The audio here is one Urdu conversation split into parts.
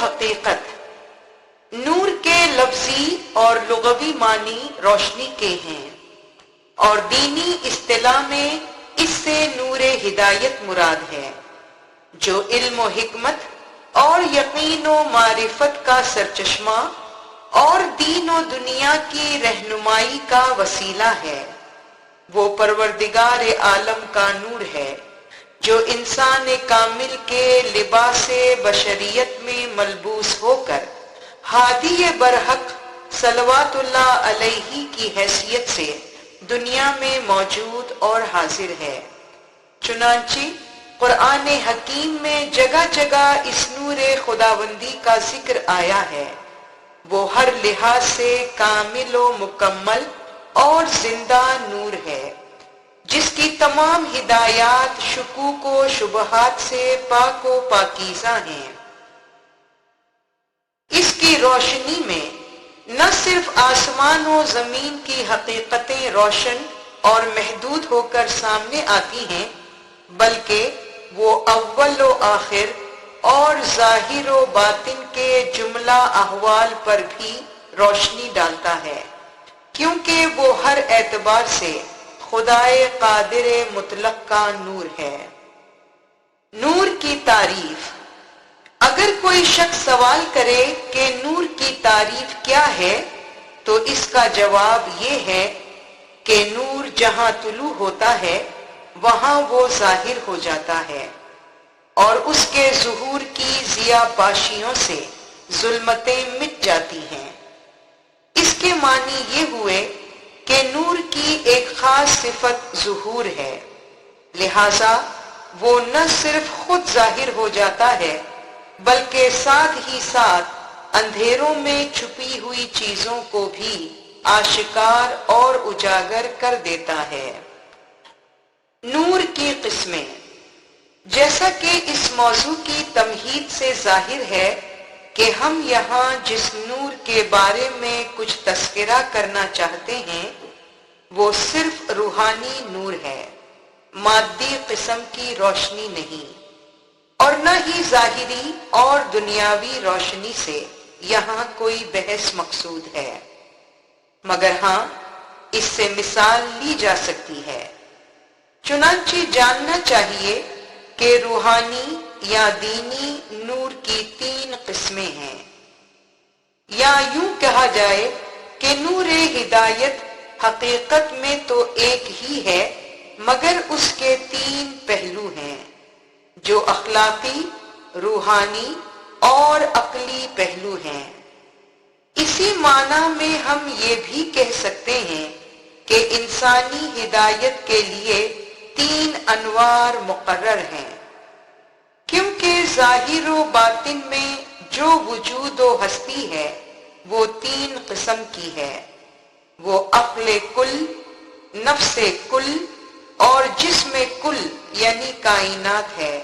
حقیقت نور کے لفظی اور لغوی معنی روشنی کے ہیں، اور دینی اصطلاح میں اس سے نور ہدایت مراد ہے، جو علم و حکمت اور یقین و معرفت کا سرچشمہ اور دین و دنیا کی رہنمائی کا وسیلہ ہے۔ وہ پروردگار عالم کا نور ہے جو انسان کامل کے لباس بشریت میں ملبوس ہو کر ہادی برحق صلوات اللہ علیہ کی حیثیت سے دنیا میں موجود اور حاضر ہے۔ چنانچہ قرآن حکیم میں جگہ جگہ اس نور خداوندی کا ذکر آیا ہے۔ وہ ہر لحاظ سے کامل و مکمل اور زندہ نور ہے، جس کی تمام ہدایات شکوک و شبہات سے پاک و پاکیزہ ہیں۔ اس کی روشنی میں نہ صرف آسمان و زمین کی حقیقتیں روشن اور محدود ہو کر سامنے آتی ہیں، بلکہ وہ اول و آخر اور ظاہر و باطن کے جملہ احوال پر بھی روشنی ڈالتا ہے، کیونکہ وہ ہر اعتبار سے خدائے قادر مطلق کا نور ہے۔ نور کی تعریف۔ اگر کوئی شخص سوال کرے کہ نور کی تعریف کیا ہے تو اس کا جواب یہ ہے کہ نور جہاں طلوع ہوتا ہے وہاں وہ ظاہر ہو جاتا ہے، اور اس کے ظہور کی ضیاء پاشیوں سے ظلمتیں مٹ جاتی ہیں۔ اس کے معنی یہ ہوئے کہ نور کی ایک خاص صفت ظہور ہے، لہذا وہ نہ صرف خود ظاہر ہو جاتا ہے بلکہ ساتھ ہی ساتھ اندھیروں میں چھپی ہوئی چیزوں کو بھی آشکار اور اجاگر کر دیتا ہے۔ نور کی قسمیں۔ جیسا کہ اس موضوع کی تمہید سے ظاہر ہے کہ ہم یہاں جس نور کے بارے میں کچھ تذکرہ کرنا چاہتے ہیں وہ صرف روحانی نور ہے، مادی قسم کی روشنی نہیں، اور نہ ہی ظاہری اور دنیاوی روشنی سے یہاں کوئی بحث مقصود ہے، مگر ہاں اس سے مثال لی جا سکتی ہے۔ چنانچہ جاننا چاہیے کہ روحانی یا دینی نور کی 3 قسمیں ہیں، یا یوں کہا جائے کہ نور ہدایت حقیقت میں تو ایک ہی ہے مگر اس کے 3 پہلو ہیں، جو اخلاقی، روحانی اور عقلی پہلو ہیں۔ اسی معنی میں ہم یہ بھی کہہ سکتے ہیں کہ انسانی ہدایت کے لیے 3 انوار مقرر ہیں، کیونکہ ظاہر و باطن میں جو وجود و ہستی ہے وہ 3 قسم کی ہے۔ وہ عقل کل، نفس کل اور جسم کل یعنی کائنات ہے۔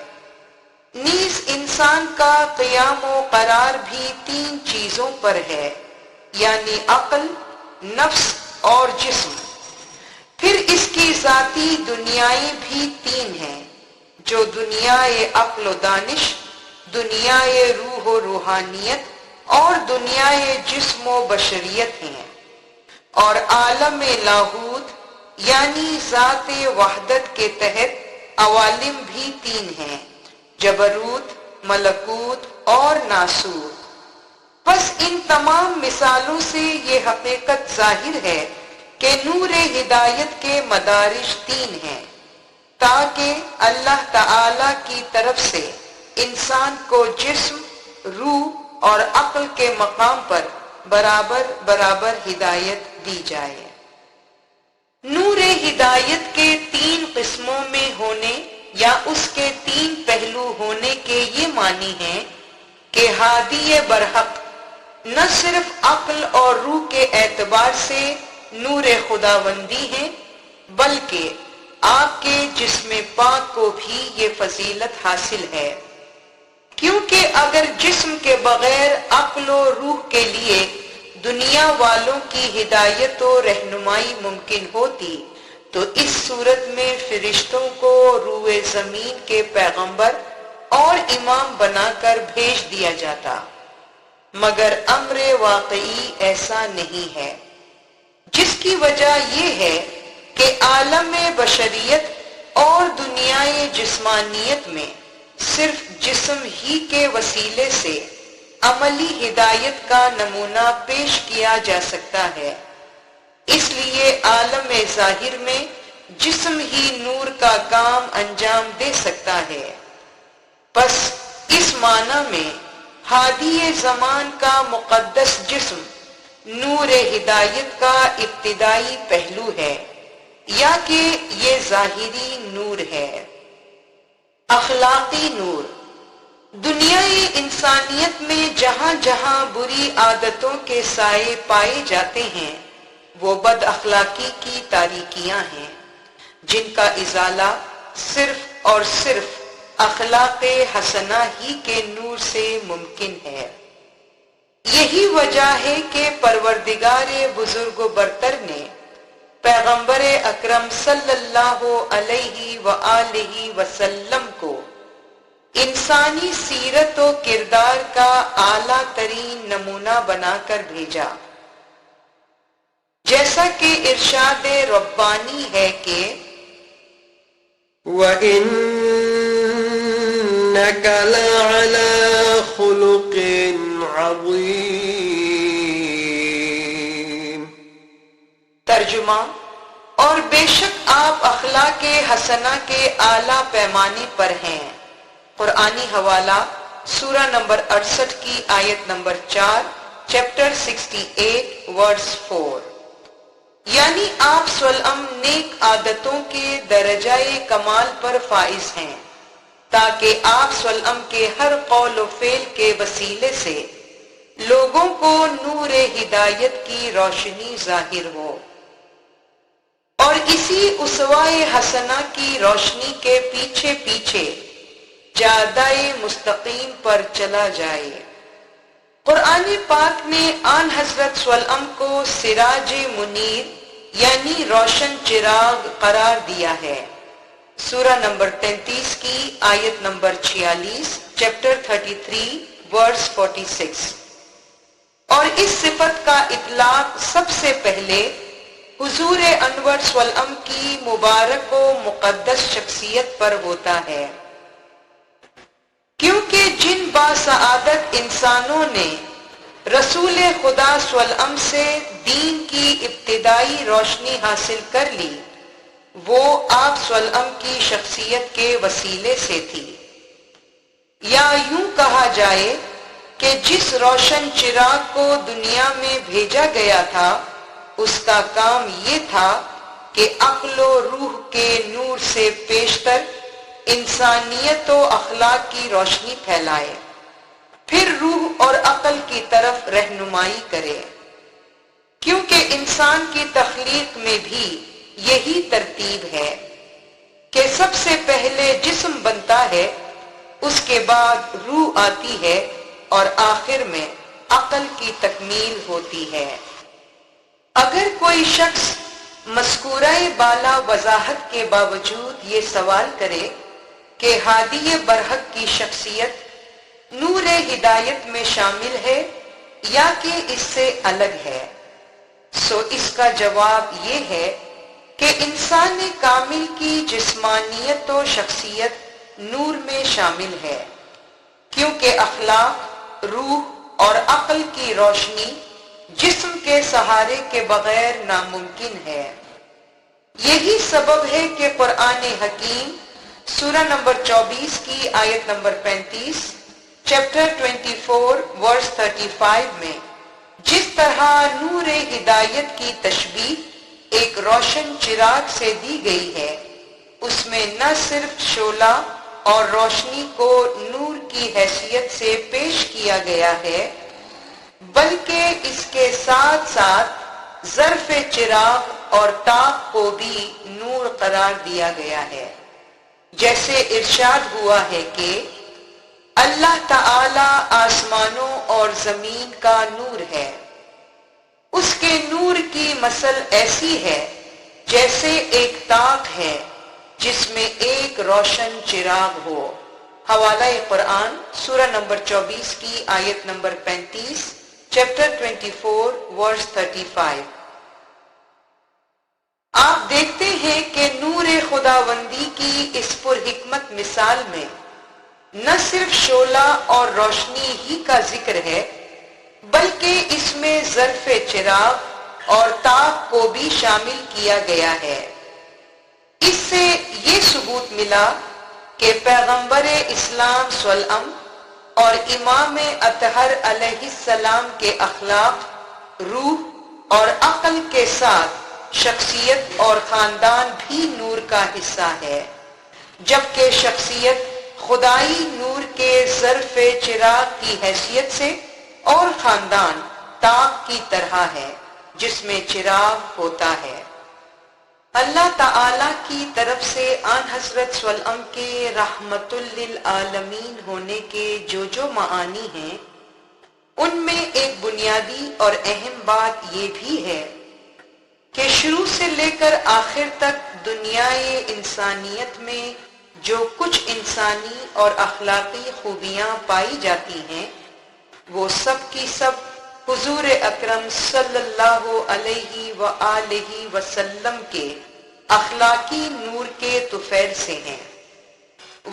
نیز انسان کا قیام و قرار بھی 3 چیزوں پر ہے، یعنی عقل، نفس اور جسم۔ پھر اس کی ذاتی دنیائیں بھی 3 ہیں، جو دنیائے عقل و دانش، دنیائے روح و روحانیت اور دنیائے جسم و بشریت ہیں، اور عالم لاہوت یعنی ذات وحدت کے تحت عوالم بھی 3 ہیں، جبروت، ملکوت اور ناسوت۔ بس ان تمام مثالوں سے یہ حقیقت ظاہر ہے کہ نور ہدایت کے مدارج 3 ہیں، تاکہ اللہ تعالی کی طرف سے انسان کو جسم، روح اور عقل کے مقام پر برابر برابر ہدایت دی جائے۔ نور ہدایت کے 3 قسموں میں ہونے یا اس کے 3 پہلو ہونے کے یہ معنی ہیں کہ ہادی برحق نہ صرف عقل اور روح کے اعتبار سے نور خداوندی ہیں، بلکہ آپ کے جسم پاک کو بھی یہ فضیلت حاصل ہے، کیونکہ اگر جسم کے بغیر عقل و روح کے لیے دنیا والوں کی ہدایت و رہنمائی ممکن ہوتی تو اس صورت میں فرشتوں کو روئے زمین کے پیغمبر اور امام بنا کر بھیج دیا جاتا، مگر امر واقعی ایسا نہیں ہے، جس کی وجہ یہ ہے کہ عالم بشریت اور دنیائے جسمانیت میں صرف جسم ہی کے وسیلے سے عملی ہدایت کا نمونہ پیش کیا جا سکتا ہے، اس لیے عالم ظاہر میں جسم ہی نور کا کام انجام دے سکتا ہے۔ بس اس معنی میں ہادی زمان کا مقدس جسم نور ہدایت کا ابتدائی پہلو ہے، یا کہ یہ ظاہری نور ہے۔ اخلاقی نور، دنیای انسانیت میں جہاں جہاں بری عادتوں کے سائے پائے جاتے ہیں وہ بد اخلاقی کی تاریکیاں ہیں، جن کا ازالہ صرف اور صرف اخلاق حسنہ ہی کے نور سے ممکن ہے۔ یہی وجہ ہے کہ پروردگار بزرگ و برتر نے پیغمبر اکرم صلی اللہ علیہ وآلہ وسلم کو انسانی سیرت و کردار کا اعلیٰ ترین نمونہ بنا کر بھیجا، جیسا کہ ارشاد ربانی ہے کہ وَإِنَّكَ لَعَلَى خُلُقٍ عَظِيمٍ۔ ترجمہ، اور بے شک آپ اخلاق حسنہ کے اعلیٰ پیمانے پر ہیں۔ قرآنی حوالہ سورہ نمبر 68 کی آیت نمبر 4، چیپٹر 68 ورس 4۔ یعنی آپ صلی اللہ علیہ وسلم نیک عادتوں کے درجہ کمال پر فائز ہیں، تاکہ آپ صلی اللہ علیہ وسلم کے ہر قول و فعل کے وسیلے سے لوگوں کو نور ہدایت کی روشنی ظاہر ہو، اور اسی اسوہ حسنہ کی روشنی کے پیچھے پیچھے جادۂ مستقیم پر چلا جائے۔ قرآن پاک نے آن حضرت صلی اللہ علیہ وسلم کو سراج منیر یعنی روشن چراغ قرار دیا ہے۔ سورہ نمبر 33 کی آیت نمبر 46، چیپٹر 33 ورس 46۔ اور اس صفت کا اطلاق سب سے پہلے حضور انور صلی اللہ علیہ وسلم کی مبارک و مقدس شخصیت پر ہوتا ہے، کیونکہ جن باسعادت انسانوں نے رسول خدا صلی اللہ علیہ وسلم سے دین کی ابتدائی روشنی حاصل کر لی، وہ آپ صلی اللہ علیہ وسلم کی شخصیت کے وسیلے سے تھی۔ یا یوں کہا جائے کہ جس روشن چراغ کو دنیا میں بھیجا گیا تھا اس کا کام یہ تھا کہ عقل و روح کے نور سے پیشتر انسانیت و اخلاق کی روشنی پھیلائے، پھر روح اور عقل کی طرف رہنمائی کرے، کیونکہ انسان کی تخلیق میں بھی یہی ترتیب ہے کہ سب سے پہلے جسم بنتا ہے، اس کے بعد روح آتی ہے، اور آخر میں عقل کی تکمیل ہوتی ہے۔ اگر کوئی شخص مذکورہ بالا وضاحت کے باوجود یہ سوال کرے کہ ہادی برحق کی شخصیت نور ہدایت میں شامل ہے یا کہ اس سے الگ ہے، سو اس کا جواب یہ ہے کہ انسان کامل کی جسمانیت و شخصیت نور میں شامل ہے، کیونکہ اخلاق، روح اور عقل کی روشنی جسم کے سہارے کے بغیر ناممکن ہے۔ یہی سبب ہے کہ قرآن حکیم سورہ نمبر 24 کی آیت نمبر 35، چیپٹر 24 ورس 35 میں جس طرح نور ہدایت کی تشبیہ ایک روشن چراغ سے دی گئی ہے، اس میں نہ صرف شعلہ اور روشنی کو نور کی حیثیت سے پیش کیا گیا ہے، بلکہ اس کے ساتھ ساتھ ظرف چراغ اور طاق کو بھی نور قرار دیا گیا ہے، جیسے ارشاد ہوا ہے کہ اللہ تعالی آسمانوں اور زمین کا نور ہے، اس کے نور کی مثل ایسی ہے جیسے ایک طاق ہے جس میں ایک روشن چراغ ہو، حوالہ قرآن سورہ نمبر 24 کی آیت نمبر 35، چیپٹر 24 ورس 35۔ آپ دیکھتے ہیں کہ نور خداوندی کی اس پرحکمت مثال میں نہ صرف شعلہ اور روشنی ہی کا ذکر ہے، بلکہ اس میں ظرف چراغ اور تاب کو بھی شامل کیا گیا ہے۔ اس سے یہ ثبوت ملا کہ پیغمبر اسلام صلی اللہ علیہ وسلم اور امام اطہر علیہ السلام کے اخلاق، روح اور عقل کے ساتھ شخصیت اور خاندان بھی نور کا حصہ ہے، جبکہ شخصیت خدائی نور کے ظرف چراغ کی حیثیت سے اور خاندان تاب کی طرح ہے جس میں چراغ ہوتا ہے۔ اللہ تعالی کی طرف سے آن حضرت صلی اللہ علیہ وسلم کے رحمت للعالمین ہونے کے جو معانی ہیں، ان میں ایک بنیادی اور اہم بات یہ بھی ہے کہ شروع سے لے کر آخر تک دنیائے انسانیت میں جو کچھ انسانی اور اخلاقی خوبیاں پائی جاتی ہیں، وہ سب کی سب حضور اکرم صلی اللہ علیہ وآلہ وسلم کے اخلاقی نور کے طفیل سے ہیں،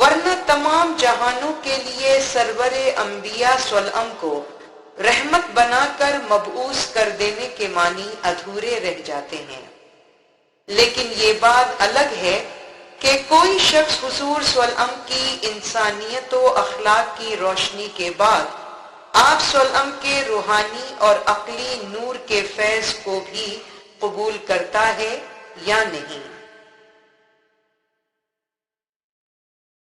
ورنہ تمام جہانوں کے لیے سرور انبیاء صلی اللہ علیہ وسلم کو رحمت بنا کر مبعوث کر دینے کے معنی ادھورے رہ جاتے ہیں۔ لیکن یہ بات الگ ہے کہ کوئی شخص حضور صلی اللہ علیہ وسلم کی انسانیت و اخلاق کی روشنی کے بعد آپ صلی اللہ علیہ وسلم کے روحانی اور عقلی نور کے فیض کو بھی قبول کرتا ہے یا نہیں۔